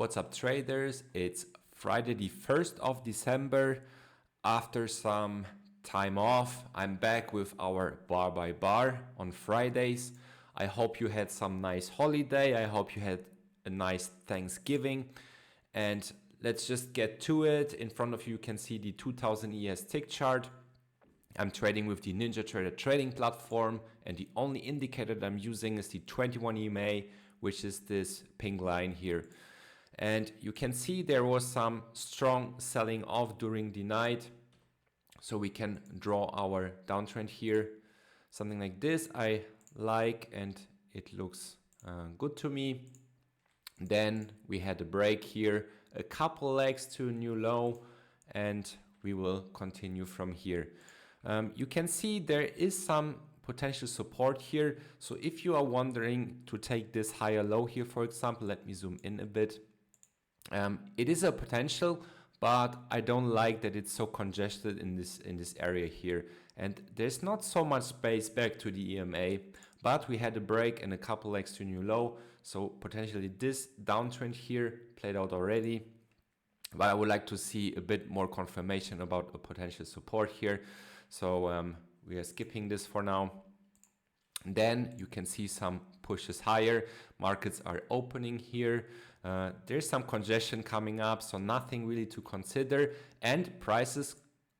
What's up, traders? It's Friday the 1st of December. After some time off, I'm back with our bar by bar on Fridays. I hope you had some nice holiday. I hope you had a nice Thanksgiving. And let's just get to it. In front of you can see the 2000 ES tick chart. I'm trading with the Ninjatrader trading platform, and the only indicator that I'm using is the 21 EMA, which is this pink line here. And you can see there was some strong selling off during the night. So we can draw our downtrend here. Something like this I like, and it looks good to me. Then we had a break here, a couple legs to a new low, and we will continue from here. You can see there is some potential support here. So if you are wondering to take this higher low here, for example, let me zoom in a bit. It is a potential, but I don't like that it's so congested in this area here. And there's not so much space back to the EMA, but we had a break and a couple legs to new low. So potentially this downtrend here played out already. But I would like to see a bit more confirmation about a potential support here. So we are skipping this for now. Then you can see some pushes higher. Markets are opening here. There's some congestion coming up, so nothing really to consider. And prices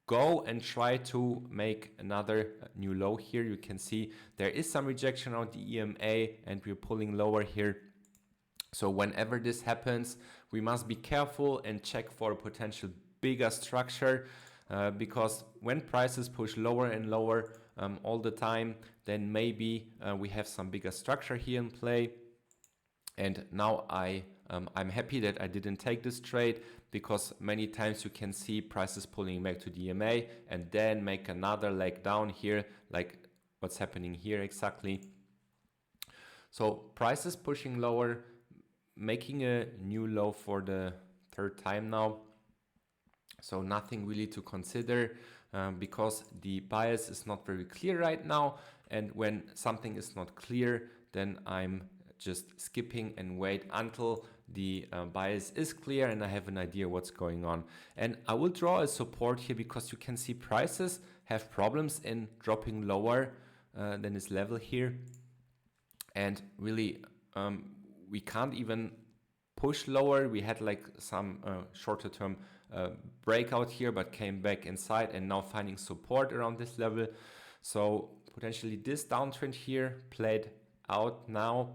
go and try to make another new low here. You can see there is some rejection on the EMA, and we're pulling lower here. So whenever this happens, we must be careful and check for a potential bigger structure. Because when prices push lower and lower all the time, then maybe we have some bigger structure here in play. And now I'm happy that I didn't take this trade, because many times you can see prices pulling back to the EMA and then make another leg down here, like what's happening here exactly. So prices pushing lower, making a new low for the third time now. So nothing really to consider because the bias is not very clear right now. And when something is not clear, then I'm just skipping and wait until the bias is clear and I have an idea what's going on. And I will draw a support here, because you can see prices have problems in dropping lower than this level here. And really, we can't even push lower. We had like some shorter term breakout here, but came back inside and now finding support around this level. So potentially this downtrend here played out now,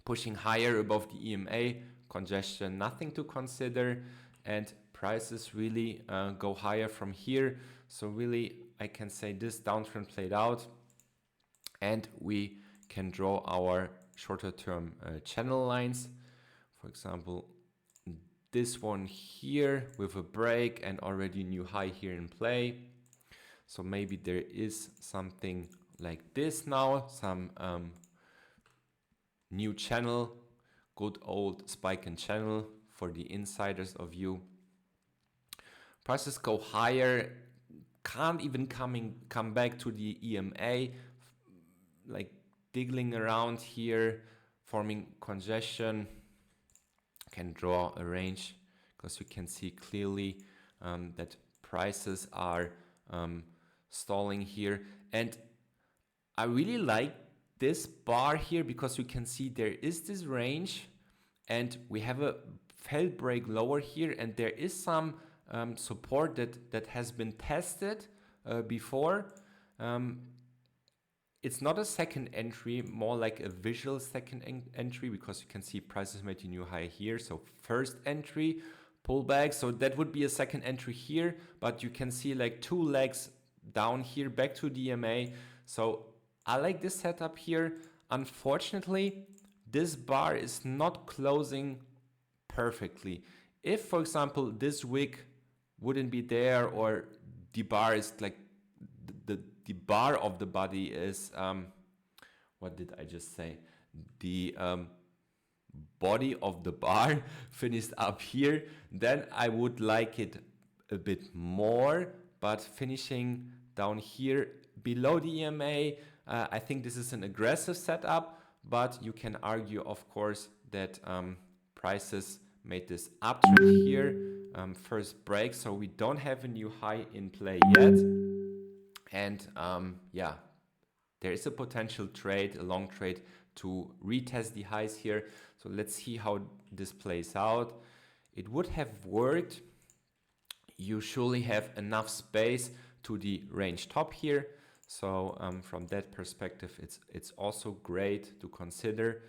pushing higher above the EMA, congestion, nothing to consider, and prices really go higher from here. So really I can say this downtrend played out, and we can draw our shorter term channel lines. For example, this one here with a break and already new high here in play. So maybe there is something like this now, some new channel, good old spike and channel for the insiders of you. Prices go higher, can't even come back to the EMA, like diggling around here, forming congestion. Can draw a range, because you can see clearly that prices are stalling here. And I really like this bar here, because you can see there is this range and we have a failed break lower here, and there is some support that has been tested before. It's not a second entry, more like a visual second entry, because you can see prices made a new high here. So first entry, pullback. So that would be a second entry here, but you can see like two legs down here back to DMA. So I like this setup here. Unfortunately, this bar is not closing perfectly. If, for example, this wick wouldn't be there, or the bar is like the bar of the body is, what did I just say? The body of the bar finished up here, then I would like it a bit more, but finishing down here below the EMA, I think this is an aggressive setup, but you can argue, of course, that prices made this uptrend here, first break, so we don't have a new high in play yet. And yeah, there is a potential trade, a long trade, to retest the highs here. So let's see how this plays out. It would have worked. You surely have enough space to the range top here. So from that perspective, it's also great to consider.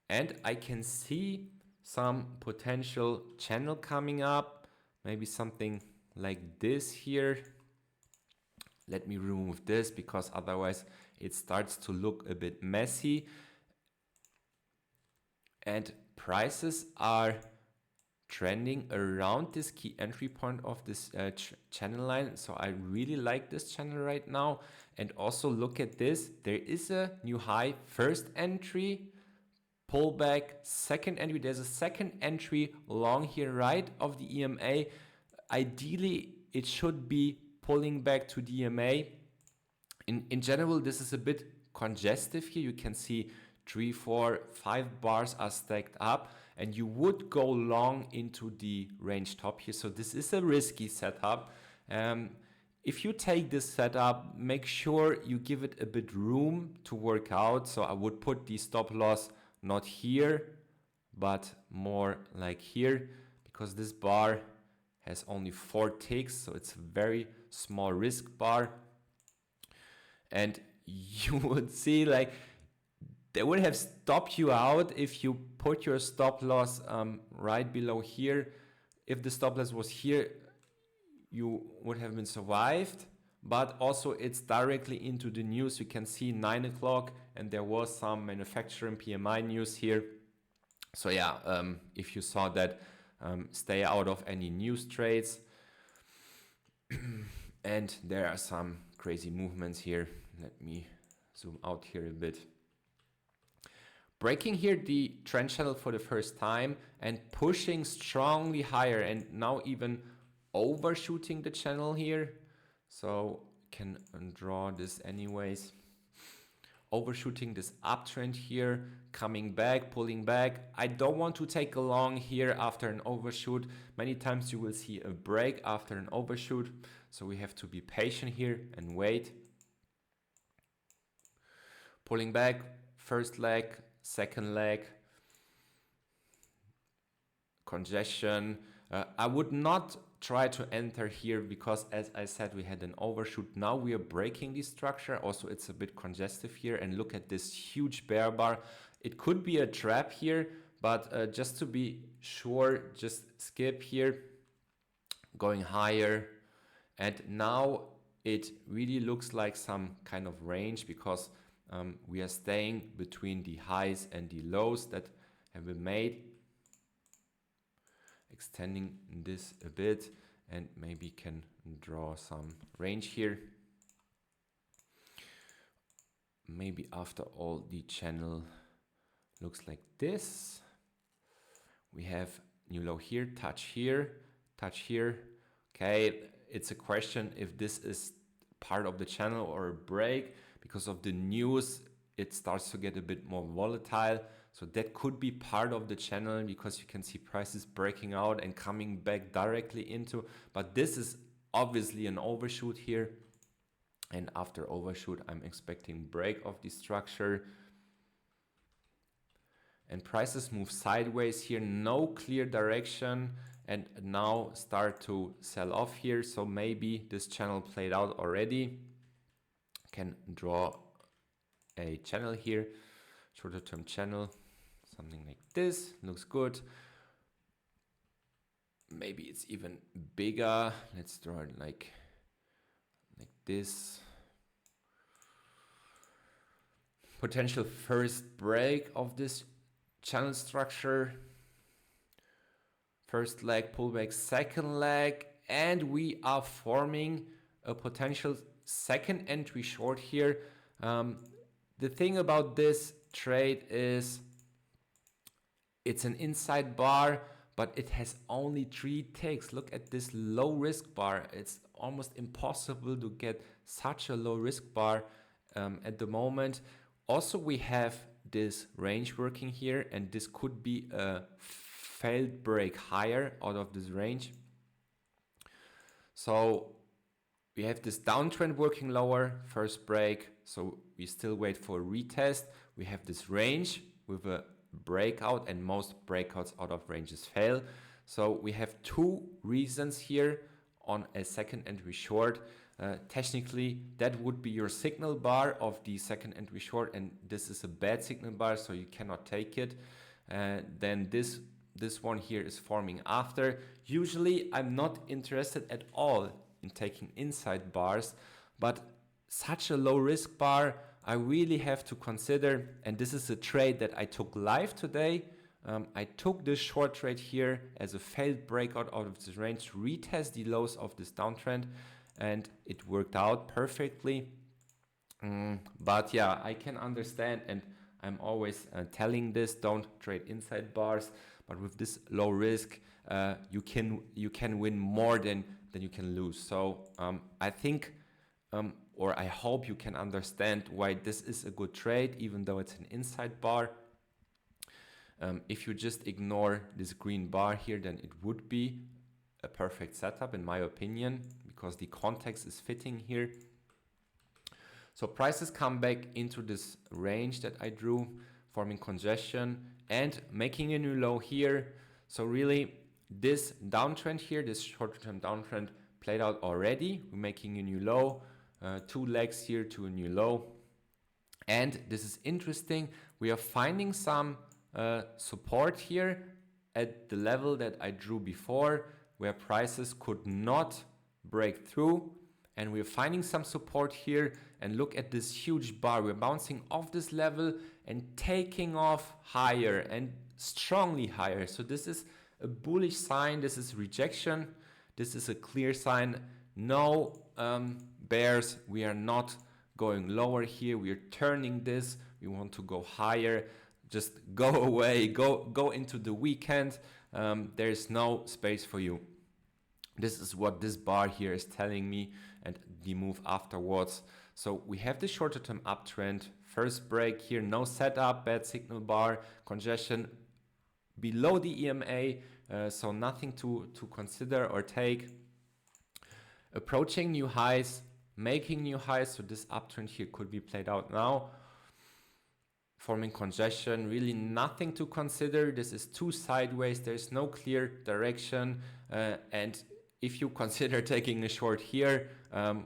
And I can see some potential channel coming up, maybe something like this here. Let me remove this because otherwise it starts to look a bit messy. And prices are trending around this key entry point of this channel line. So I really like this channel right now. And also look at this. There is a new high, first entry, pullback, second entry. There's a second entry long here, right, of the EMA. Ideally, it should be pulling back to the EMA. In general, this is a bit congestive here. You can see 3, 4, 5 bars are stacked up, and you would go long into the range top here. So this is a risky setup. If you take this setup, make sure you give it a bit room to work out. So I would put the stop loss not here, but more like here, because this bar has only 4 ticks, so it's a very small risk bar. And you would see like they would have stopped you out if you put your stop loss right below here. If the stop loss was here, you would have been survived. But also it's directly into the news. You can see 9 o'clock and there was some manufacturing PMI news here. So yeah, if you saw that, stay out of any news trades. And there are some crazy movements here. Let me zoom out here a bit. Breaking here the trend channel for the first time and pushing strongly higher, and now even overshooting the channel here. So can draw this anyways. Overshooting this uptrend here, coming back, pulling back. I don't want to take a long here after an overshoot. Many times you will see a break after an overshoot. So we have to be patient here and wait. Pulling back, first leg, second leg, congestion. I would not try to enter here because, as I said, we had an overshoot. Now we are breaking the structure. Also, it's a bit congestive here. And look at this huge bear bar. It could be a trap here, but just to be sure, just skip here, going higher. And now it really looks like some kind of range because we are staying between the highs and the lows that have been made. Extending this a bit and maybe can draw some range here. Maybe after all the channel looks like this. We have new low here, touch here, touch here. Okay, it's a question if this is part of the channel or a break. Because of the news, it starts to get a bit more volatile. So that could be part of the channel because you can see prices breaking out and coming back directly into. But this is obviously an overshoot here. And after overshoot, I'm expecting break of the structure. And prices move sideways here, no clear direction. And now start to sell off here. So maybe this channel played out already. Can draw a channel here, shorter term channel, something like this, looks good. Maybe it's even bigger. Let's draw it like this. Potential first break of this channel structure. First leg, pullback, second leg, and we are forming a potential second entry short here. The thing about this trade is it's an inside bar, but it has only 3 ticks. Look at this low risk bar. It's almost impossible to get such a low risk bar at the moment. Also, we have this range working here, and this could be a failed break higher out of this range. So we have this downtrend working lower, first break, so we still wait for a retest. We have this range with a breakout, and most breakouts out of ranges fail. So we have two reasons here on a second entry short. Technically, that would be your signal bar of the second entry short, and this is a bad signal bar, so you cannot take it. Then this one here is forming after. Usually, I'm not interested at all in taking inside bars, but such a low risk bar, I really have to consider, and this is a trade that I took live today. I took this short trade here as a failed breakout out of this range to retest the lows of this downtrend, and it worked out perfectly. But yeah, I can understand, and I'm always telling this, don't trade inside bars, but with this low risk, you can win more than you can lose. So I think, or I hope you can understand why this is a good trade, even though it's an inside bar. If you just ignore this green bar here, then it would be a perfect setup in my opinion, because the context is fitting here. So prices come back into this range that I drew, forming congestion and making a new low here. So really this downtrend here, this short-term downtrend played out already. We're making a new low, two legs here to a new low. And this is interesting. We are finding some support here at the level that I drew before, where prices could not break through. And we're finding some support here, and look at this huge bar. We're bouncing off this level and taking off higher and strongly higher. So this is a bullish sign. This is rejection. This is a clear sign. No bears. We are not going lower here. We are turning this. We want to go higher. Just go away. Go into the weekend. There's no space for you. This is what this bar here is telling me, and the move afterwards. So we have the shorter term uptrend, first break here, no setup, bad signal bar, congestion below the EMA, so nothing to consider or take. Approaching new highs, making new highs, so this uptrend here could be played out now. Forming congestion, really nothing to consider. This is too sideways, there's no clear direction, and if you consider taking a short here,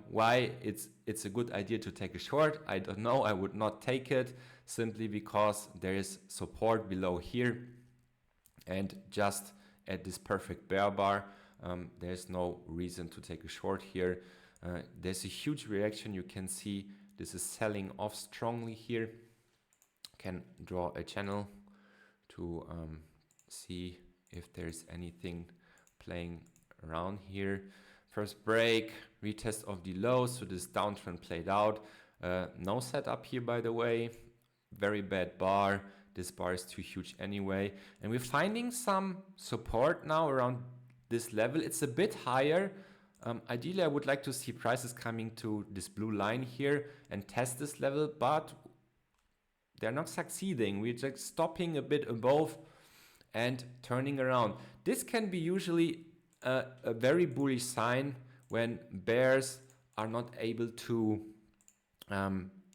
why it's a good idea to take a short, I don't know. I would not take it simply because there is support below here, and just at this perfect bear bar, there's no reason to take a short here. There's a huge reaction. You can see this is selling off strongly here. Can draw a channel to see if there's anything playing around here. First break, retest of the low, so this downtrend played out. No setup here, by the way. Very bad bar. This bar is too huge anyway. And we're finding some support now around this level. It's a bit higher. Ideally, I would like to see prices coming to this blue line here and test this level, but they're not succeeding. We're just stopping a bit above and turning around. This can be usually a very bullish sign when bears are not able to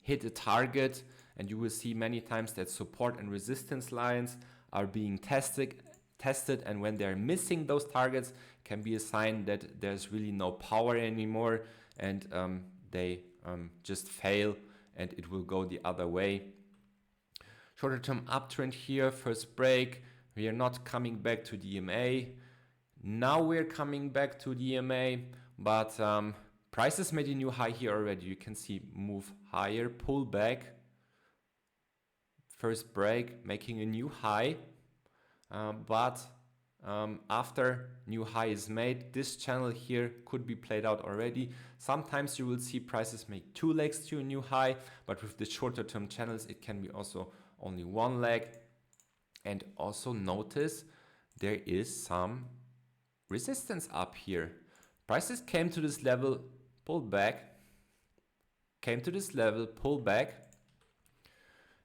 hit a target, and you will see many times that support and resistance lines are being tested, and when they're missing those targets, can be a sign that there's really no power anymore, and they just fail and it will go the other way. Shorter term uptrend here, first break. We are not coming back to the EMA. Now we're coming back to the EMA, but prices made a new high here already. You can see move higher, pull back, first break, making a new high, but after new high is made, this channel here could be played out already. Sometimes you will see prices make two legs to a new high, but with the shorter term channels it can be also only one leg. And also notice there is some resistance up here. Prices came to this level, pulled back, came to this level, pulled back,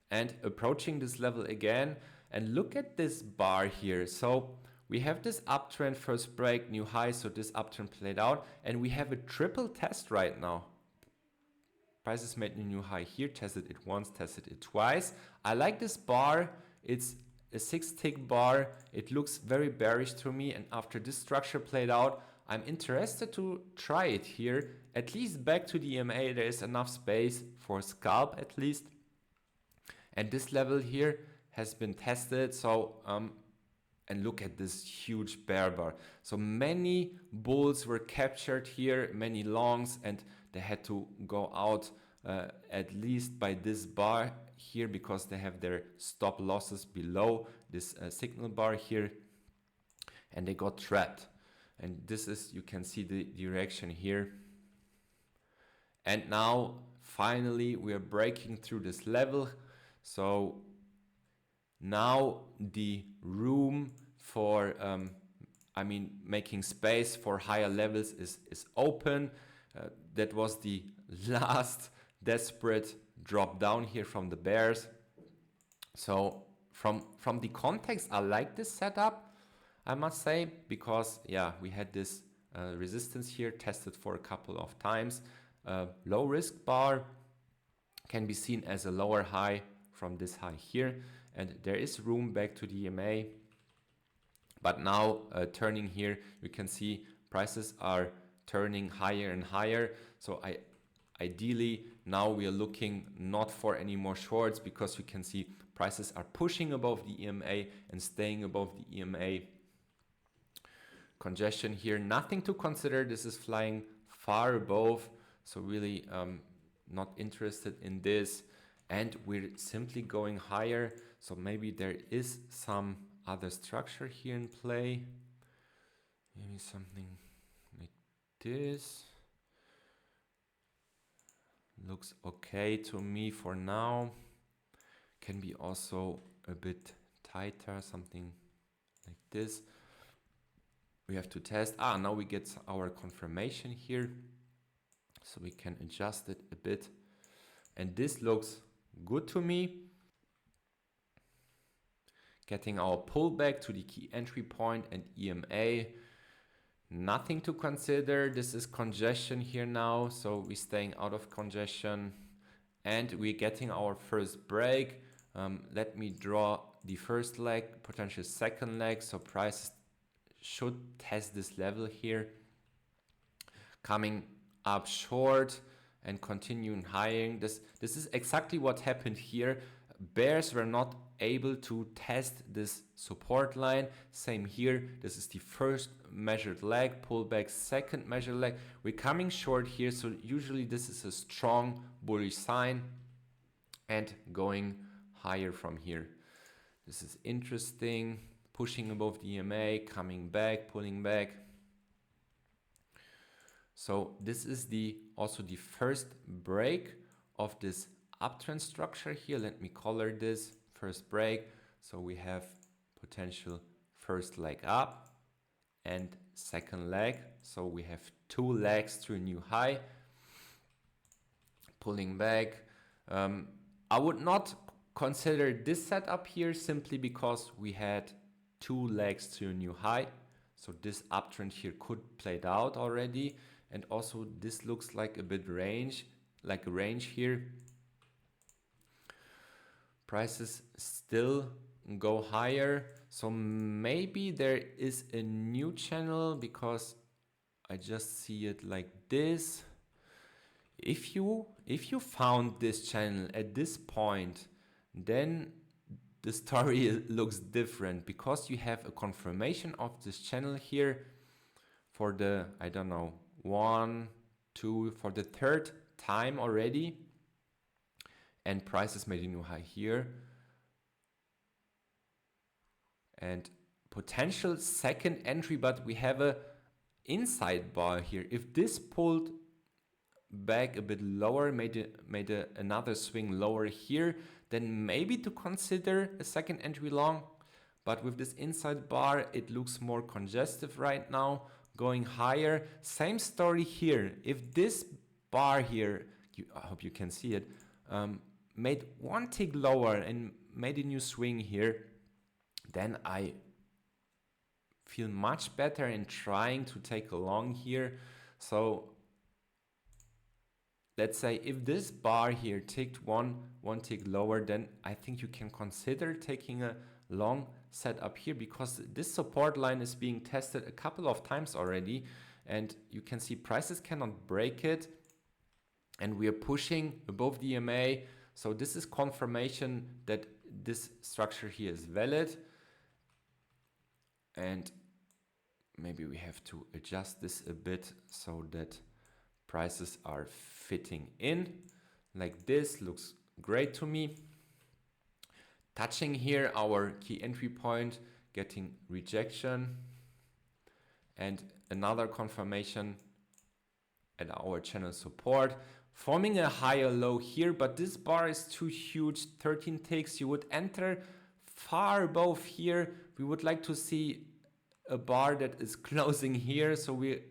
and approaching this level again. And look at this bar here. So we have this uptrend, first break, new high, so this uptrend played out, and we have a triple test right now. Prices made a new high here, tested it once, tested it twice. I like this bar. It's a 6-tick bar. It looks very bearish to me, and after this structure played out, I'm interested to try it here. At least back to the EMA, there is enough space for a scalp at least. And this level here has been tested, so and look at this huge bear bar. So many bulls were captured here, many longs, and they had to go out at least by this bar here because they have their stop losses below this signal bar here, and they got trapped. And this is, you can see the direction here. And now finally we are breaking through this level. So now the room for making space for higher levels is open. That was the last desperate drop down here from the bears. So from the context, I like this setup, I must say, because yeah, we had this resistance here tested for a couple of times. Low risk bar can be seen as a lower high from this high here, and there is room back to the EMA. But now turning here, you can see prices are turning higher and higher. So ideally now we are looking not for any more shorts, because you can see prices are pushing above the EMA and staying above the EMA. Congestion here, nothing to consider. This is flying far above, so really not interested in this. And we're simply going higher, so maybe there is some other structure here in play. Maybe something like this. Looks okay to me for now. Can be also a bit tighter, something like this. We have to test. Now we get our confirmation here, so we can adjust it a bit. And this looks good to me. Getting our pullback to the key entry point and EMA. Nothing to consider. This is congestion here now, so we're staying out of congestion. And we're getting our first break. Let me draw the first leg, potential second leg. So prices should test this level here. Coming up short and continuing higher. This is exactly what happened here. Bears were not able to test this support line. Same here. This is the first measured leg, pullback, second measured leg. We're coming short here, so usually this is a strong bullish sign, and going higher from here. This is interesting. Pushing above the EMA, coming back, pulling back. So this is also the first break of this uptrend structure here. Let me color this first break. So we have potential first leg up and second leg. So we have two legs to a new high. Pulling back. I would not consider this setup here simply because we had two legs to a new high. So this uptrend here could play it out already. And also this looks like a bit range, like a range here. Prices still go higher. So maybe there is a new channel, because I just see it like this. If you found this channel at this point, then the story looks different, because you have a confirmation of this channel here for the, I don't know, 1, 2, for the third time already, and prices made a new high here, and potential second entry, but we have a inside bar here. If this pulled back a bit lower, made another swing lower here, then maybe to consider a second entry long. But with this inside bar, it looks more congestive right now. Going higher, same story here. If this bar here, I hope you can see it, made one tick lower and made a new swing here, then I feel much better in trying to take a long here. So let's say if this bar here ticked one tick lower, then I think you can consider taking a long setup here, because this support line is being tested a couple of times already, and you can see prices cannot break it, and we are pushing above the EMA. So this is confirmation that this structure here is valid, and maybe we have to adjust this a bit so that prices are fitting in. Like this looks great to me. Touching here our key entry point, getting rejection, and another confirmation at our channel support, forming a higher low here, but this bar is too huge, 13 ticks. You would enter far above here. We would like to see a bar that is closing here, so we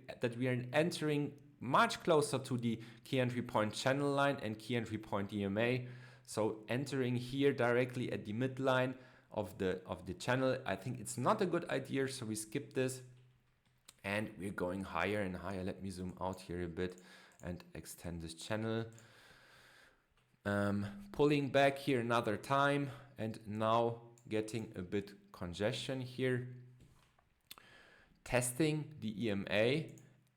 are entering much closer to the key entry point channel line and key entry point EMA. So entering here directly at the midline of the channel, I think it's not a good idea, so we skip this and we're going higher and higher. Let me zoom out here a bit and extend this channel. Pulling back here another time, and now getting a bit congestion here. Testing the EMA,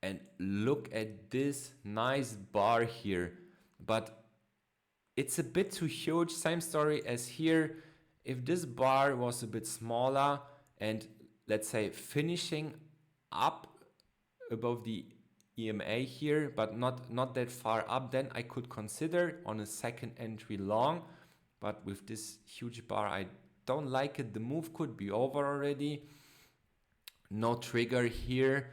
and look at this nice bar here, but it's a bit too huge. Same story as here. If this bar was a bit smaller and let's say finishing up above the EMA here, but not that far up, then I could consider on a second entry long. But with this huge bar, I don't like it. The move could be over already. No trigger here.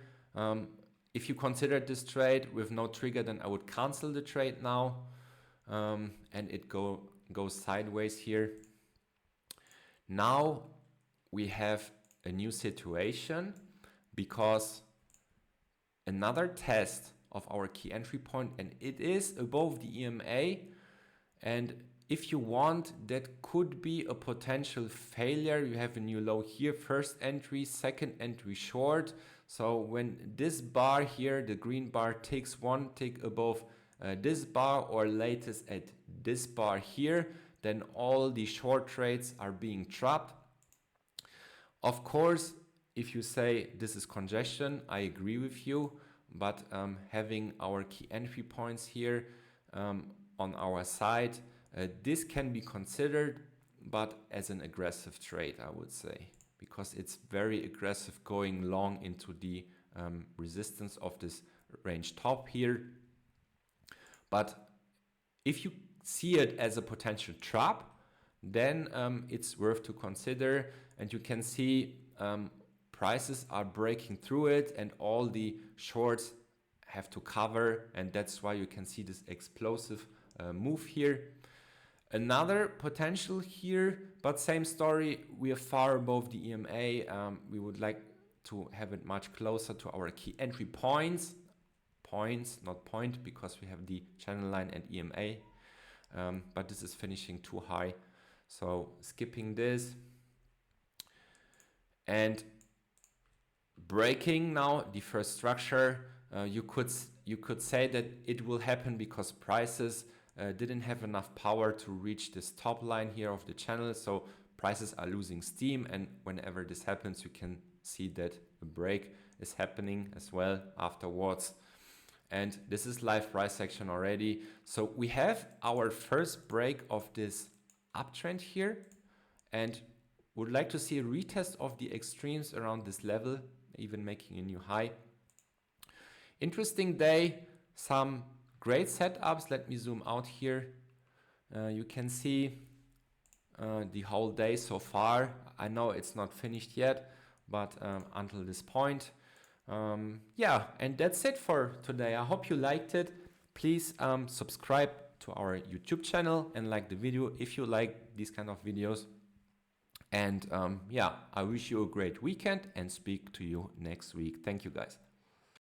If you consider this trade with no trigger, then I would cancel the trade now, and it goes sideways here. Now we have a new situation, because another test of our key entry point, and it is above the EMA, and if you want, that could be a potential failure. You have a new low here, first entry, second entry short. So when this bar here, the green bar, takes one tick above this bar, or latest at this bar here, then all the short trades are being trapped. Of course, if you say this is congestion, I agree with you, but having our key entry points here on our side, this can be considered, but as an aggressive trade, I would say, because it's very aggressive going long into the resistance of this range top here. But if you see it as a potential trap, then it's worth to consider, and you can see prices are breaking through it, and all the shorts have to cover, and that's why you can see this explosive move here. Another potential here, but same story, we are far above the EMA. We would like to have it much closer to our key entry points, not point, because we have the channel line and EMA, but this is finishing too high, so skipping this. And breaking now the first structure, you could say that it will happen because prices didn't have enough power to reach this top line here of the channel, so prices are losing steam, and whenever this happens, you can see that a break is happening as well afterwards. And this is live price action already. So we have our first break of this uptrend here, and would like to see a retest of the extremes around this level, even making a new high. Interesting day, some great setups. Let me zoom out here. You can see the whole day so far. I know it's not finished yet, but until this point. Yeah, and that's it for today. I hope you liked it. Please subscribe to our YouTube channel and like the video if you like these kind of videos. And yeah, I wish you a great weekend and speak to you next week. Thank you, guys.